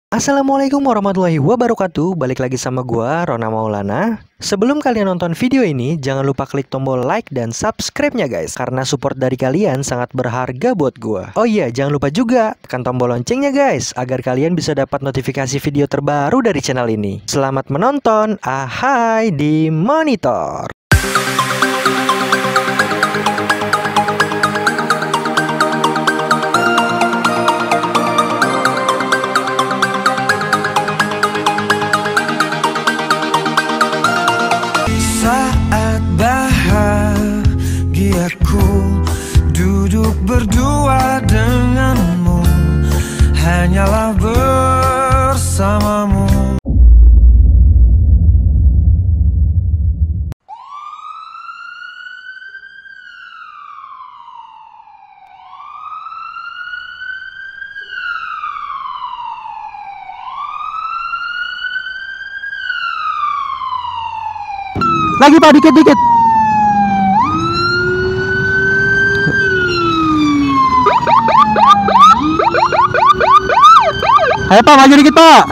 Assalamualaikum warahmatullahi wabarakatuh. Balik lagi sama gua, Rona Maulana. Sebelum kalian nonton video ini, jangan lupa klik tombol like dan subscribe-nya guys, karena support dari kalian sangat berharga buat gua. Oh iya, jangan lupa juga tekan tombol loncengnya guys, agar kalian bisa dapat notifikasi video terbaru dari channel ini. Selamat menonton. Ahai di monitor. Saat bahagiaku duduk berdua denganmu, hanyalah bersamamu. Lagi Pak, dikit-dikit. Ayo Pak, maju dikit Pak.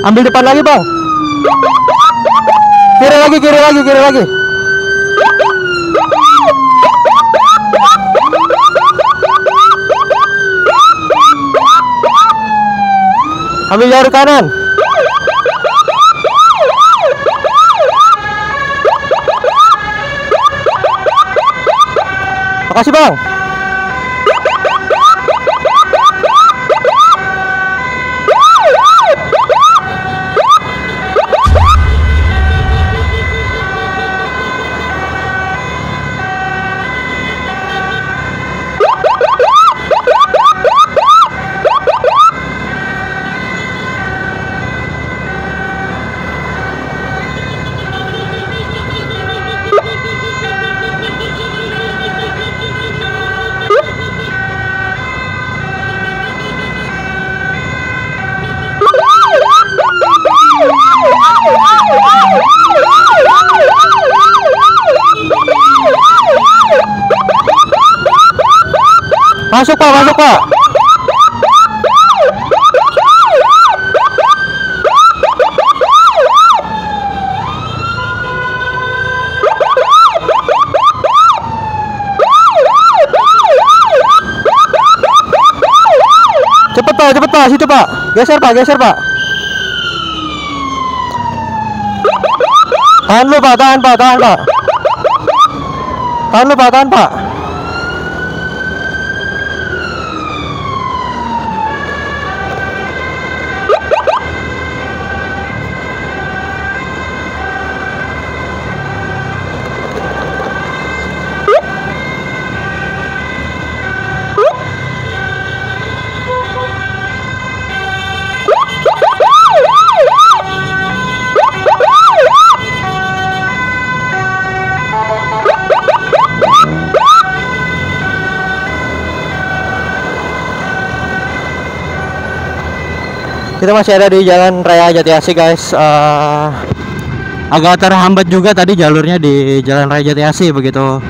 Ambil depan lagi Bang. Kiri lagi, kiri lagi, kiri lagi. Ambil jalur kanan. Makasih Bang. Masuk Pak, masuk Pak. Cepet Pak, situ Pak. Geser Pak, geser Pak. Tahan lu Pak, tahan Pak, tahan Pak. Tahan lu Pak, tahan Pak. Kita masih ada di Jalan Raya Jati Asih guys. Agak terhambat juga tadi jalurnya di Jalan Raya Jati Asih begitu.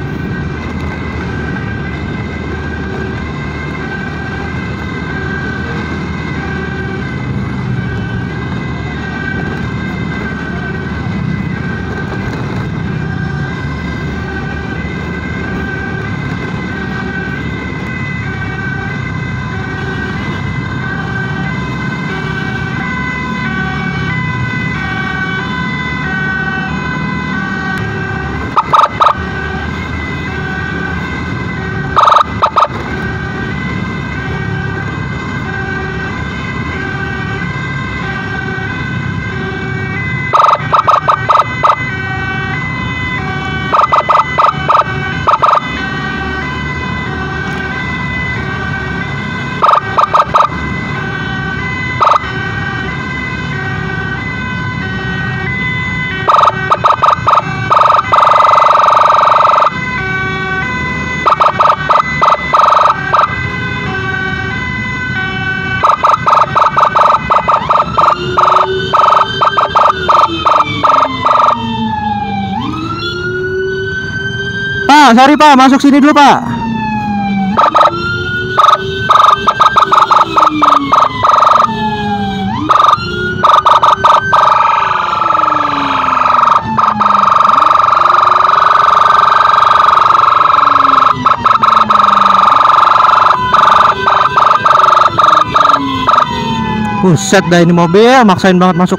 Pak, sorry Pak, masuk sini dulu Pak. Buset dah ini mobil, maksain banget masuk.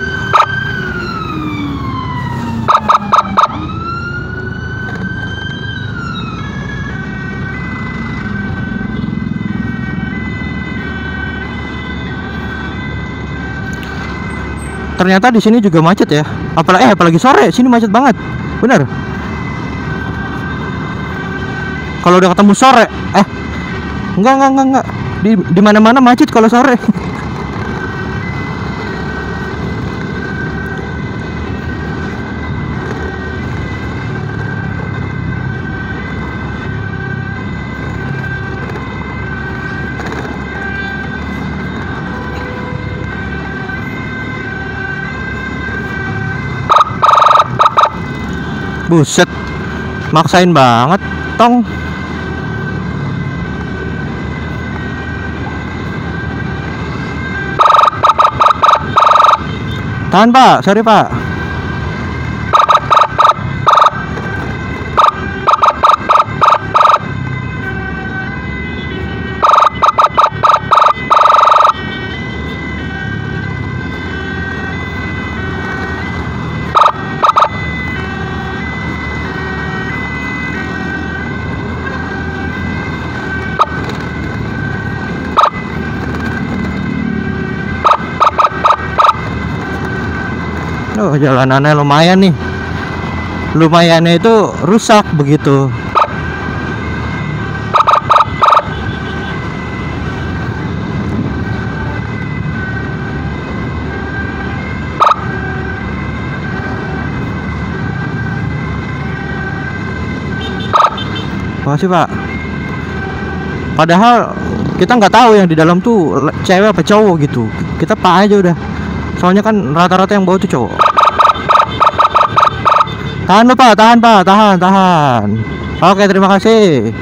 Ternyata di sini juga macet ya. Apalagi sore, sini macet banget. Bener. Kalau udah ketemu sore, enggak. Di mana-mana macet kalau sore. Buset, maksain banget, tong. Tahan Pak, sorry Pak. Oh, jalanannya lumayan nih. Lumayannya itu rusak begitu. Makasih Pak. Padahal kita nggak tahu yang di dalam tuh cewek apa cowok gitu. Kita Pak aja udah. Soalnya kan rata-rata yang bawa tuh cowok. Tahan lo Pak, tahan. Oke, terima kasih.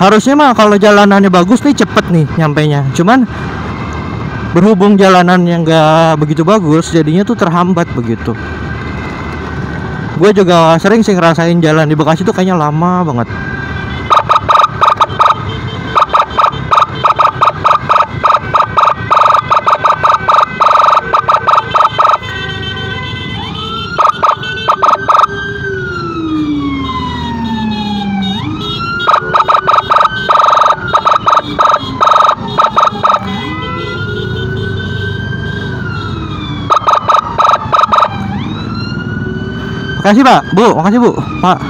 Harusnya mah kalau jalanannya bagus nih cepet nih nyampainya. Cuman berhubung jalanan yang nggak begitu bagus, jadinya tuh terhambat begitu. Gue juga sering sih ngerasain jalan di Bekasi tuh kayaknya lama banget. Makasih Pak, Bu, makasih Bu, Pak.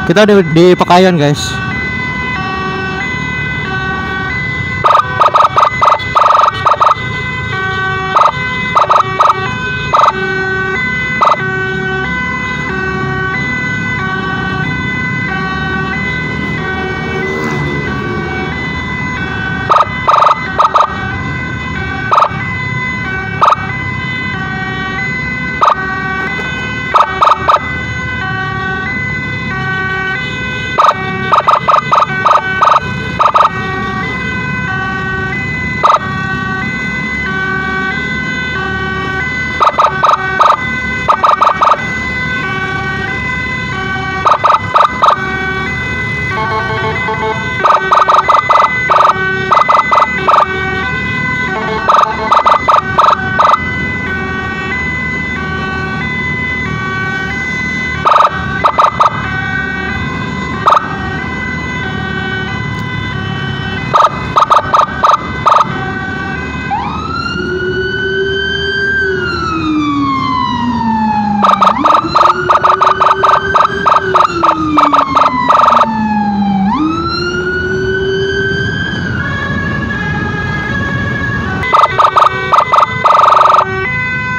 Kita di Pekayon guys.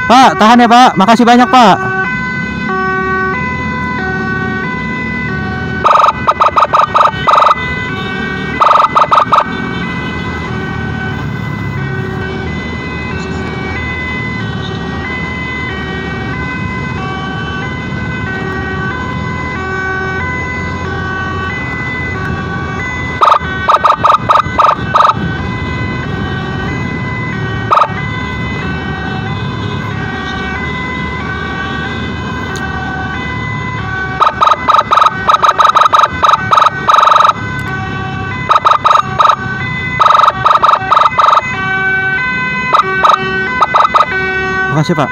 Pak, tahan ya Pak. Makasih banyak Pak. Makasih Pak.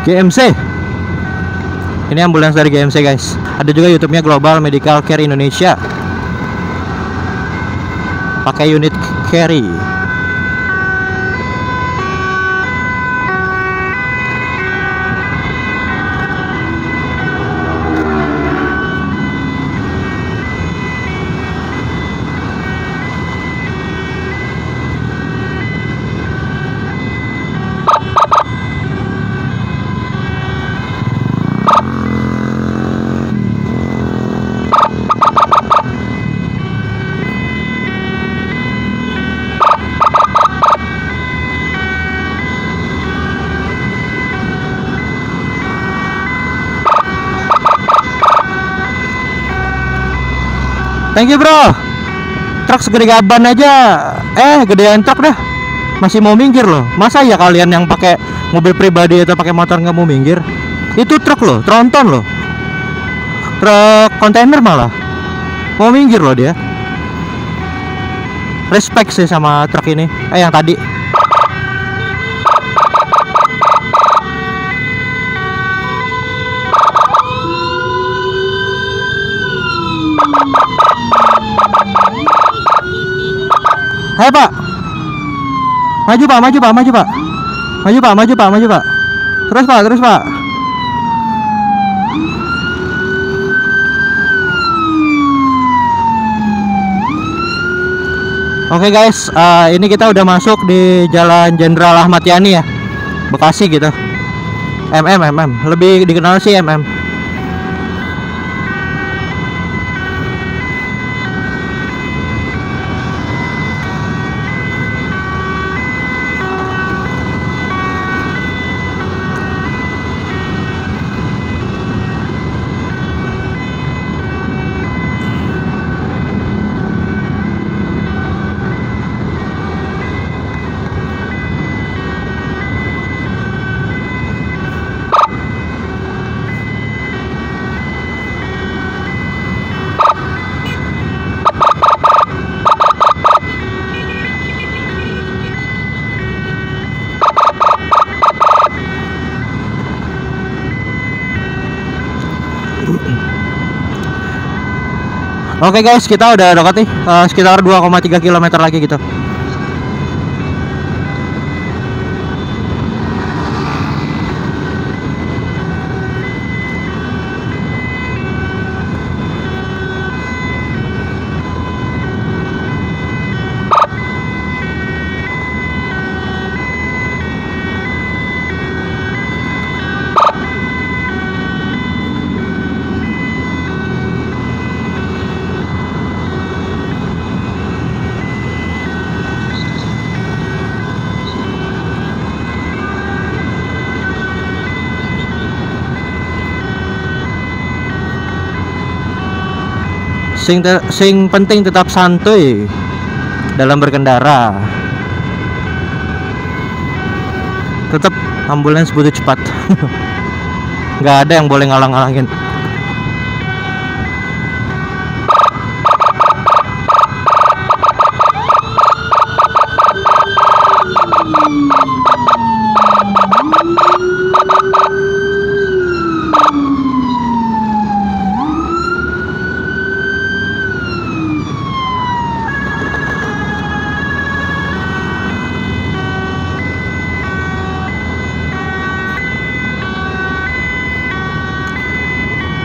GMC. Ini ambulans dari GMC guys. Ada juga YouTube-nya Global Medical Care Indonesia. Pakai unit carry. Thank you bro. Truk segede gaban aja gedean truk dah masih mau minggir loh. Masa ya kalian yang pakai mobil pribadi atau pakai motor nggak mau minggir? Itu truk loh, tronton loh, truk kontainer malah mau minggir loh dia. Respect sih sama truk ini. Yang tadi. Hai Pak. Maju Pak, maju Pak, maju Pak. Maju Pak, maju Pak, maju Pak. Terus Pak, terus Pak. Oke guys, ini kita udah masuk di Jalan Jenderal Ahmad Yani ya, Bekasi gitu. Lebih dikenal sih MM. Oke guys, kita udah dekat nih, sekitar 2,3 km lagi gitu. Sing penting tetap santuy dalam berkendara. Tetap ambulans butuh cepat. Nggak ada yang boleh ngalang-ngalangin.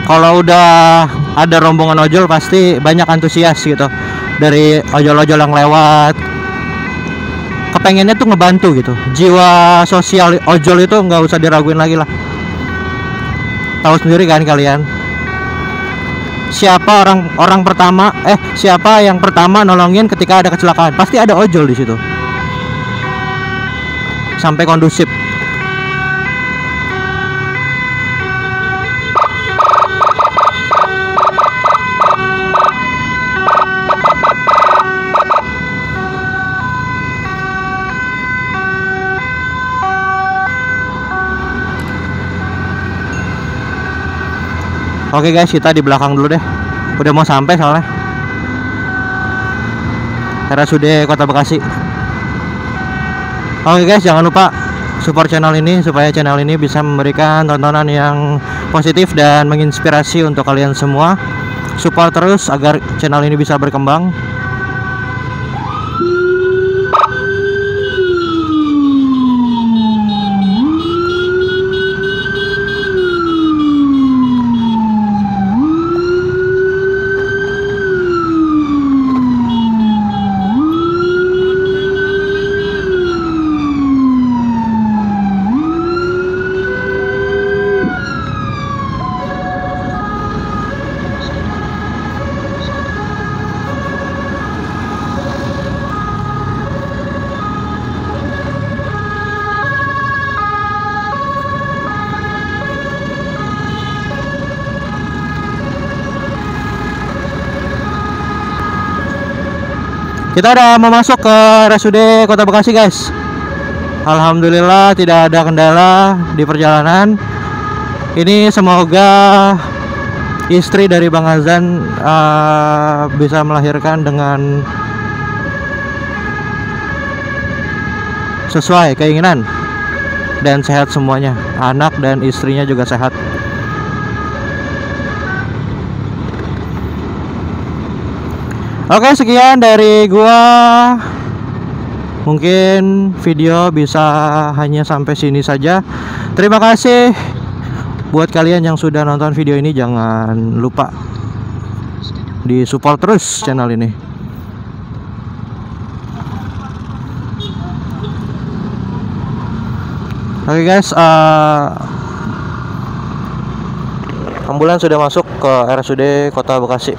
Kalau udah ada rombongan ojol pasti banyak antusias gitu dari ojol-ojol yang lewat. Kepengennya tuh ngebantu gitu. Jiwa sosial ojol itu nggak usah diraguin lagi lah. Tahu sendiri kan kalian. Siapa siapa yang pertama nolongin ketika ada kecelakaan? Pasti ada ojol di situ. Sampai kondusif. Oke guys, kita di belakang dulu deh. Udah mau sampai soalnya. RSUD Kota Bekasi. Oke guys, jangan lupa support channel ini supaya channel ini bisa memberikan tontonan yang positif dan menginspirasi untuk kalian semua. Support terus agar channel ini bisa berkembang. Kita udah mau masuk ke RSUD Kota Bekasi guys. Alhamdulillah tidak ada kendala di perjalanan. Ini semoga istri dari Bang Azan bisa melahirkan dengan sesuai keinginan dan sehat semuanya. Anak dan istrinya juga sehat. Oke, sekian dari gua. Mungkin video bisa hanya sampai sini saja. Terima kasih buat kalian yang sudah nonton video ini. Jangan lupa di support terus channel ini. Oke guys, ambulans sudah masuk ke RSUD Kota Bekasi.